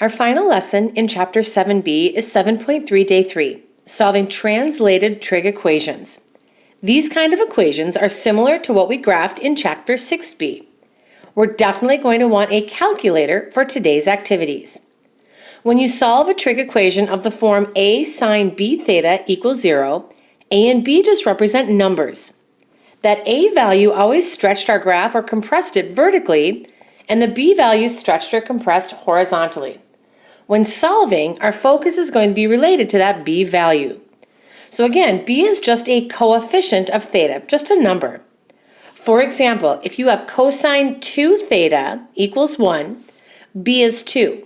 Our final lesson in Chapter 7b is 7.3 Day 3, solving translated trig equations. These kind of equations are similar to what we graphed in Chapter 6b. We're definitely going to want a calculator for today's activities. When you solve a trig equation of the form a sine b theta equals 0, a and b just represent numbers. That a value always stretched our graph or compressed it vertically, and the b value stretched or compressed horizontally. When solving, our focus is going to be related to that b value. So again, b is just a coefficient of theta, just a number. For example, if you have cosine 2 theta equals 1, b is 2.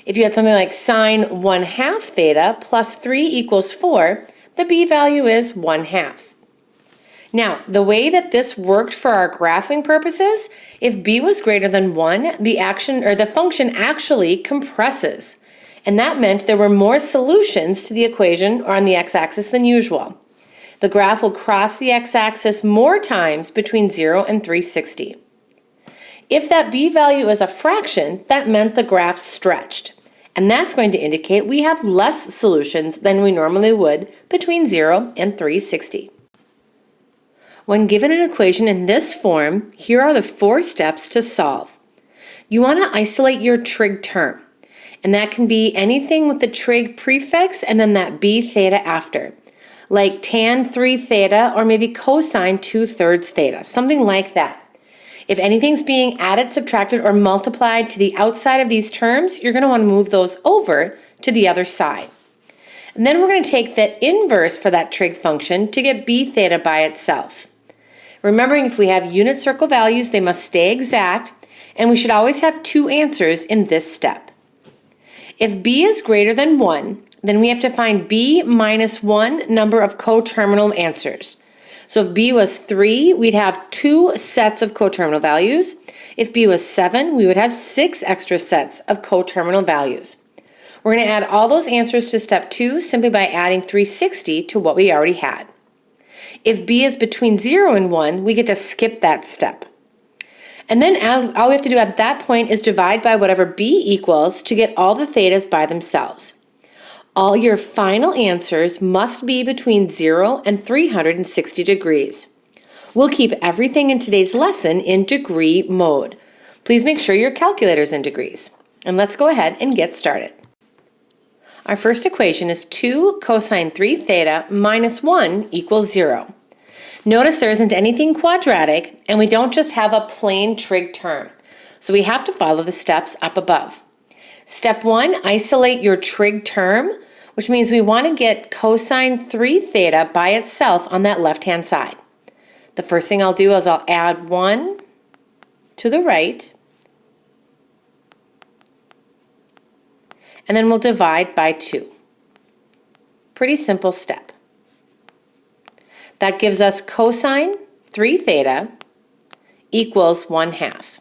If you had something like sine 1/2 theta plus 3 equals 4, the b value is 1/2. Now, the way that this worked for our graphing purposes, if b was greater than 1, the function actually compresses. And that meant there were more solutions to the equation on the x-axis than usual. The graph will cross the x-axis more times between 0 and 360. If that b value is a fraction, that meant the graph stretched. And that's going to indicate we have less solutions than we normally would between 0 and 360. When given an equation in this form, here are the 4 steps to solve. You want to isolate your trig term, and that can be anything with the trig prefix and then that b theta after, like tan 3 theta or maybe cosine 2/3 theta, something like that. If anything's being added, subtracted, or multiplied to the outside of these terms, you're going to want to move those over to the other side. And then we're going to take the inverse for that trig function to get b theta by itself. Remembering if we have unit circle values, they must stay exact, and we should always have 2 answers in this step. If b is greater than 1, then we have to find b minus 1 number of coterminal answers. So if b was 3, we'd have 2 sets of coterminal values. If b was 7, we would have 6 extra sets of coterminal values. We're going to add all those answers to step 2 simply by adding 360 to what we already had. If b is between 0 and 1, we get to skip that step. And then all we have to do at that point is divide by whatever b equals to get all the thetas by themselves. All your final answers must be between 0 and 360 degrees. We'll keep everything in today's lesson in degree mode. Please make sure your calculator's in degrees. And let's go ahead and get started. Our first equation is 2 cosine 3 theta minus 1 equals 0. Notice there isn't anything quadratic, and we don't just have a plain trig term. So we have to follow the steps up above. Step 1, isolate your trig term, which means we want to get cosine 3 theta by itself on that left-hand side. The first thing I'll do is I'll add 1 to the right, and then we'll divide by 2. Pretty simple step. That gives us cosine 3 theta equals 1/2.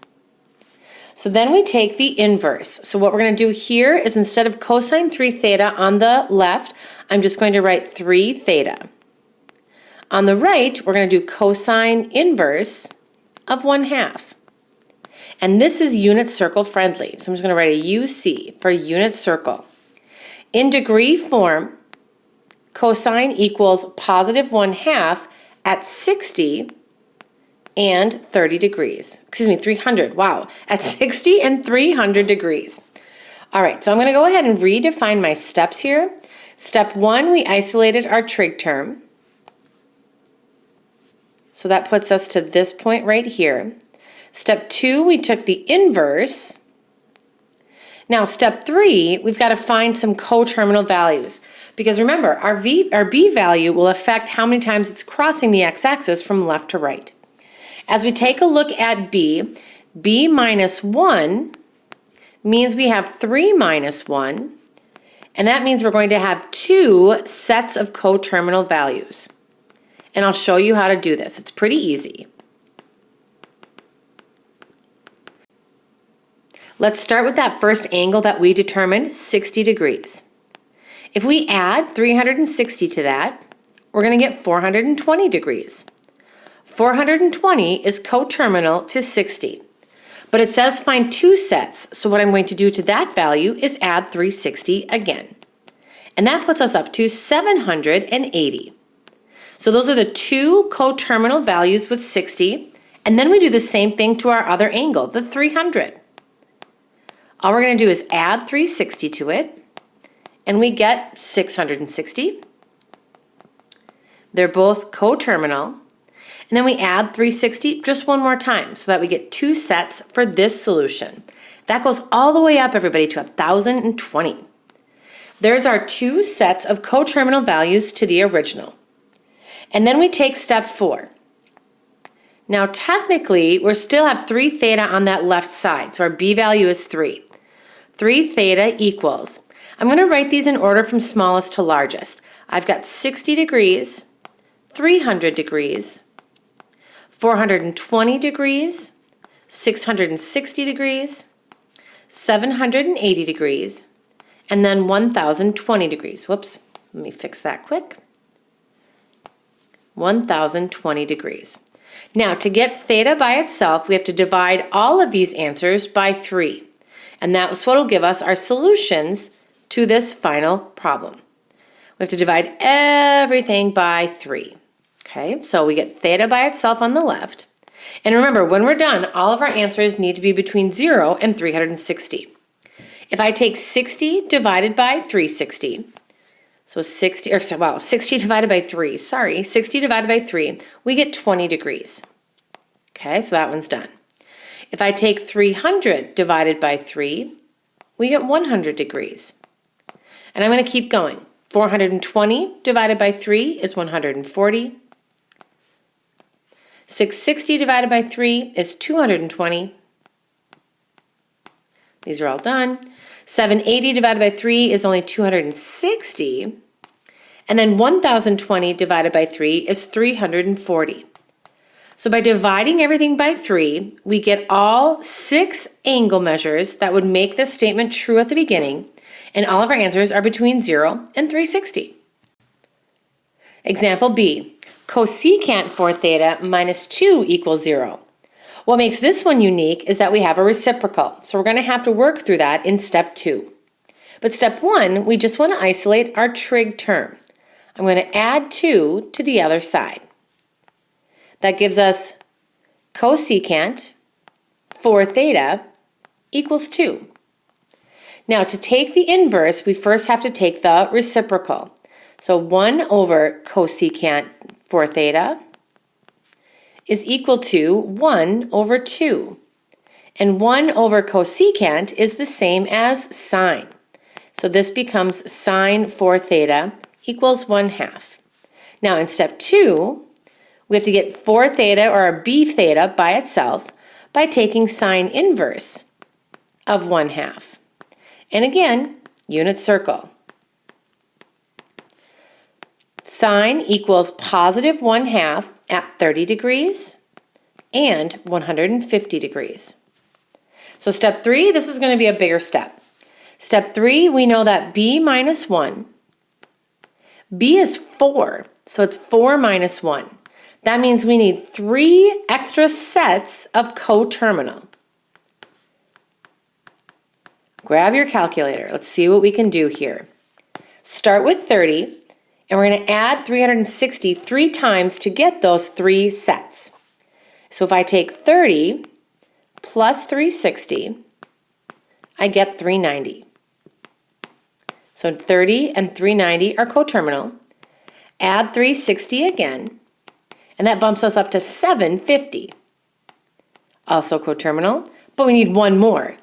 So then we take the inverse. So what we're going to do here is instead of cosine 3 theta on the left, I'm just going to write 3 theta. On the right, we're going to do cosine inverse of 1/2. And this is unit circle friendly. So I'm just going to write a UC for unit circle. In degree form, cosine equals positive 1/2 at 60 and 30 degrees. 300, wow, at 60 and 300 degrees. All right, so I'm going to go ahead and redefine my steps here. Step 1, we isolated our trig term. So that puts us to this point right here. Step 2, we took the inverse. Now, step 3, we've got to find some coterminal values. Because remember, our b value will affect how many times it's crossing the x-axis from left to right. As we take a look at b minus 1 means we have 3 minus 1, and that means we're going to have 2 sets of coterminal values. And I'll show you how to do this. It's pretty easy. Let's start with that first angle that we determined, 60 degrees. If we add 360 to that, we're going to get 420 degrees. 420 is coterminal to 60. But it says find two sets, so what I'm going to do to that value is add 360 again. And that puts us up to 780. So those are the two coterminal values with 60, and then we do the same thing to our other angle, the 300. All we're going to do is add 360 to it, and we get 660. They're both coterminal. And then we add 360 just one more time so that we get two sets for this solution. That goes all the way up, everybody, to 1,020. There's our two sets of coterminal values to the original. And then we take step 4. Now technically, we still have 3 theta on that left side, so our b value is 3. 3 theta equals, I'm going to write these in order from smallest to largest. I've got 60 degrees, 300 degrees, 420 degrees, 660 degrees, 780 degrees, and then 1,020 degrees. Whoops, let me fix that quick. 1,020 degrees. Now, to get theta by itself, we have to divide all of these answers by 3. And that's what will give us our solutions to this final problem. We have to divide everything by 3. Okay, so we get theta by itself on the left. And remember, when we're done, all of our answers need to be between 0 and 360. If I take 60 divided by 360, so 60 divided by 3, 60 divided by 3, we get 20 degrees. Okay, so that one's done. If I take 300 divided by 3, we get 100 degrees. And I'm going to keep going. 420 divided by 3 is 140. 660 divided by 3 is 220. These are all done. 780 divided by 3 is only 260. And then 1,020 divided by 3 is 340. So by dividing everything by 3, we get all 6 angle measures that would make this statement true at the beginning, and all of our answers are between 0 and 360. Example B. Cosecant 4 theta minus 2 equals 0. What makes this one unique is that we have a reciprocal, so we're going to have to work through that in step 2. But step 1, we just want to isolate our trig term. I'm going to add 2 to the other side. That gives us cosecant 4 theta equals 2. Now to take the inverse, we first have to take the reciprocal. So 1 over cosecant 4 theta is equal to 1 over 2. And 1 over cosecant is the same as sine. So this becomes sine 4 theta equals 1/2. Now in step 2, we have to get 4 theta or our b theta by itself by taking sine inverse of 1/2. And again, unit circle. Sine equals positive 1/2 at 30 degrees and 150 degrees. So step 3, this is going to be a bigger step. Step 3, we know that b minus 1. b is 4, so it's 4 minus 1. That means we need 3 extra sets of coterminal. Grab your calculator. Let's see what we can do here. Start with 30, and we're going to add 360 3 times to get those 3 sets. So if I take 30 plus 360, I get 390. So 30 and 390 are coterminal. Add 360 again, and that bumps us up to 750. Also coterminal, but we need one more.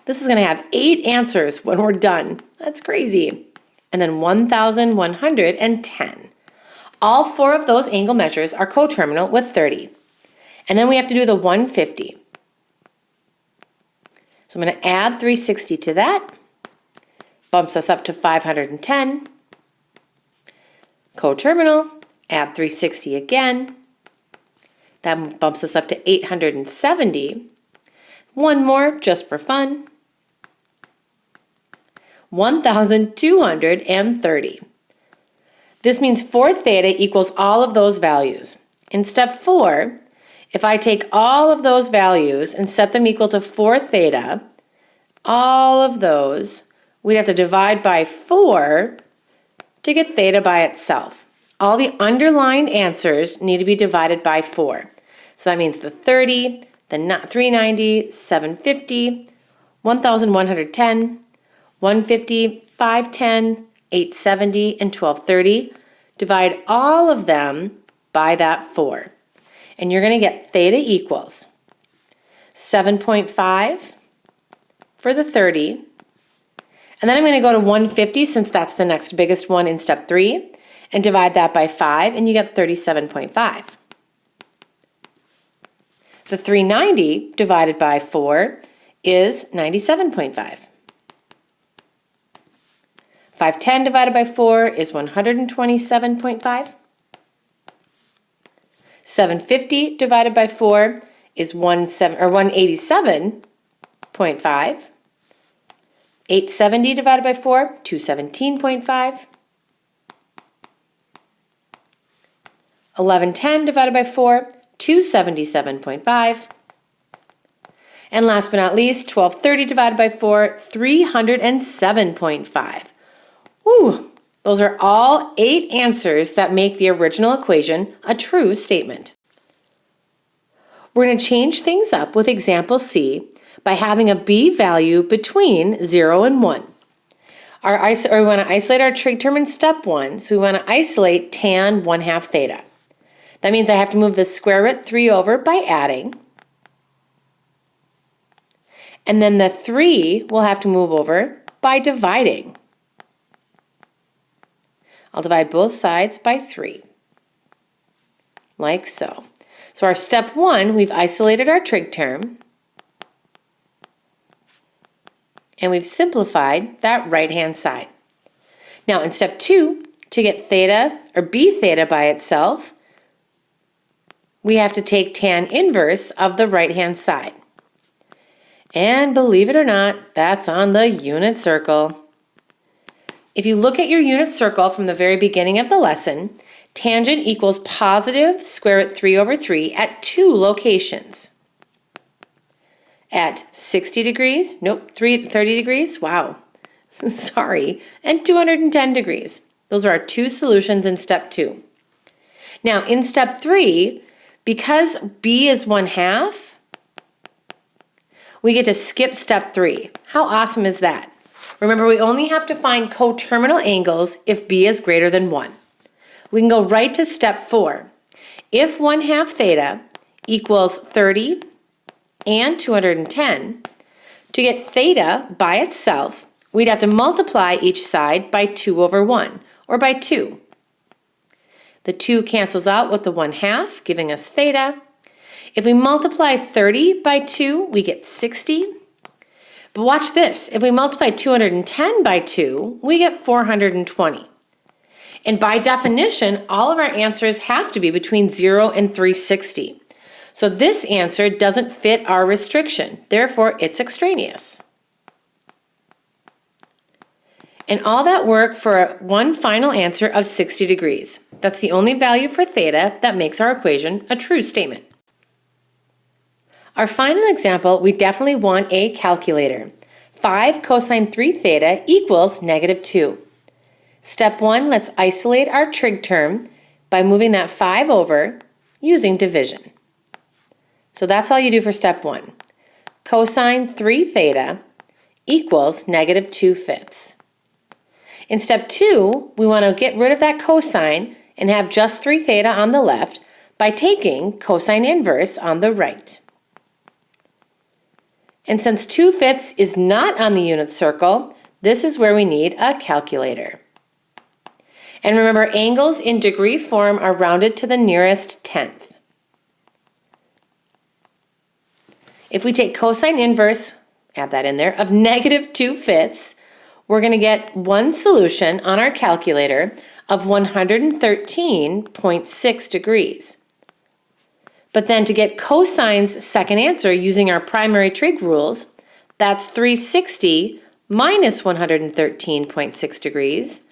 This is going to have 8 answers when we're done. That's crazy. And then 1,110. All 4 of those angle measures are coterminal with 30. And then we have to do the 150. So I'm going to add 360 to that. Bumps us up to 510. Coterminal, add 360 again. That bumps us up to 870. One more just for fun. 1,230. This means 4 theta equals all of those values. In step 4, If I take all of those values and set them equal to 4 theta, all of those, we'd have to divide by 4 to get theta by itself. All the underlined answers need to be divided by 4. So that means the 30, the 390, 750, 1110, 150, 510, 870, and 1230. Divide all of them by that 4. And you're going to get theta equals 7.5 for the 30. And then I'm going to go to 150 since that's the next biggest one in step 3 and divide that by 5 and you get 37.5. The 390 divided by 4 is 97.5. 510 divided by 4 is 127.5. 750 divided by 4 is 187.5. 870 divided by 4, 217.5. 1110 divided by 4, 277.5. And last but not least, 1230 divided by 4, 307.5. Woo! Those are all 8 answers that make the original equation a true statement. We're going to change things up with example C by having a b value between 0 and 1. We want to isolate our trig term in step 1, so we want to isolate tan 1/2 theta. That means I have to move the square root 3 over by adding. And then the 3 will have to move over by dividing. I'll divide both sides by 3, like so. So our step 1, we've isolated our trig term, and we've simplified that right-hand side. Now in step 2, to get theta or b theta by itself, we have to take tan inverse of the right-hand side. And believe it or not, that's on the unit circle. If you look at your unit circle from the very beginning of the lesson, tangent equals positive square root 3 over 3 at 2 locations. At 60 degrees, 30 degrees, wow, sorry, and 210 degrees. Those are our 2 solutions in step 2. Now in step 3, because b is 1/2, we get to skip step 3. How awesome is that? Remember, we only have to find coterminal angles if b is greater than 1. We can go right to step 4. If 1/2 theta equals 30 and 210, to get theta by itself, we'd have to multiply each side by 2 over 1, or by 2. The 2 cancels out with the 1/2, giving us theta. If we multiply 30 by 2, we get 60. But watch this. If we multiply 210 by 2, we get 420. And by definition, all of our answers have to be between 0 and 360. So this answer doesn't fit our restriction. Therefore, it's extraneous. And all that work for one final answer of 60 degrees. That's the only value for theta that makes our equation a true statement. Our final example, we definitely want a calculator. 5 cosine 3 theta equals -2. Step 1, let's isolate our trig term by moving that 5 over using division. So that's all you do for step 1. Cosine 3 theta equals -2/5. In step 2, we want to get rid of that cosine and have just 3 theta on the left by taking cosine inverse on the right. And since 2/5 is not on the unit circle, this is where we need a calculator. And remember, angles in degree form are rounded to the nearest tenth. If we take cosine inverse, add that in there, of -2/5, we're going to get one solution on our calculator of 113.6 degrees. But then to get cosine's second answer using our primary trig rules, that's 360 minus 113.6 degrees,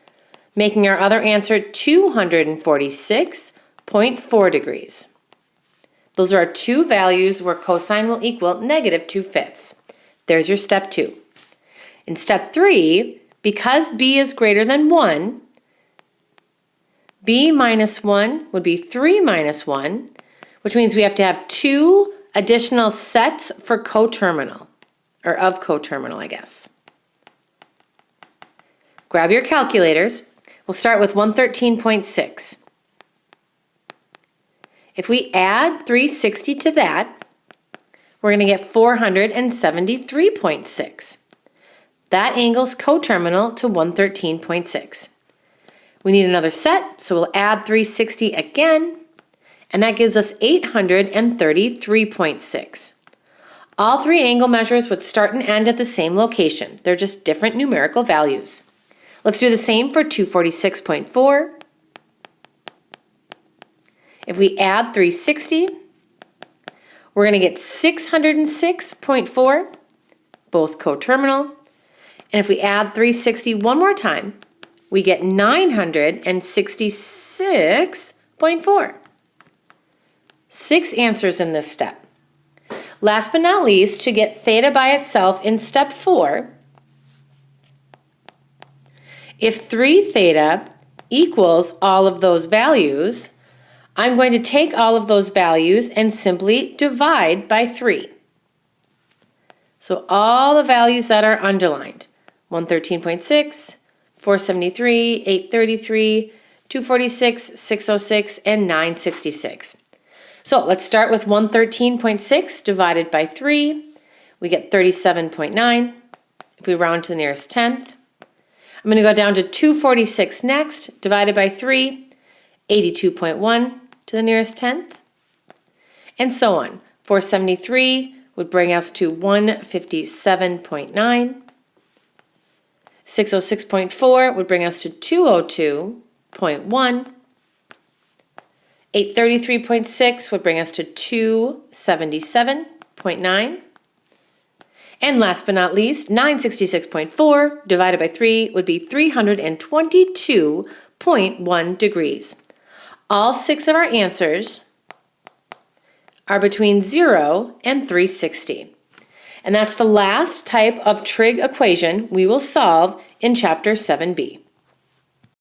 making our other answer 246.4 degrees. Those are our two values where cosine will equal negative 2/5. There's your step 2. In step 3, because b is greater than 1, b minus 1 would be 3 minus 1, which means we have to have 2 additional sets for coterminal, or of coterminal, I guess. Grab your calculators. We'll start with 113.6. If we add 360 to that, we're going to get 473.6. That angle's coterminal to 113.6. We need another set, so we'll add 360 again, and that gives us 833.6. All three angle measures would start and end at the same location. They're just different numerical values. Let's do the same for 246.4. If we add 360, we're going to get 606.4, both coterminal. And if we add 360 one more time, we get 966.4. 6 answers in this step. Last but not least, to get theta by itself in step 4, if 3 theta equals all of those values, I'm going to take all of those values and simply divide by 3. So all the values that are underlined, 113.6, 473, 833, 246, 606, and 966. So let's start with 113.6 divided by 3. We get 37.9. If we round to the nearest tenth. I'm going to go down to 246 next, divided by 3, 82.1 to the nearest tenth, and so on. 473 would bring us to 157.9. 606.4 would bring us to 202.1. 833.6 would bring us to 277.9. And last but not least, 966.4 divided by 3 would be 322.1 degrees. All 6 of our answers are between 0 and 360. And that's the last type of trig equation we will solve in Chapter 7b.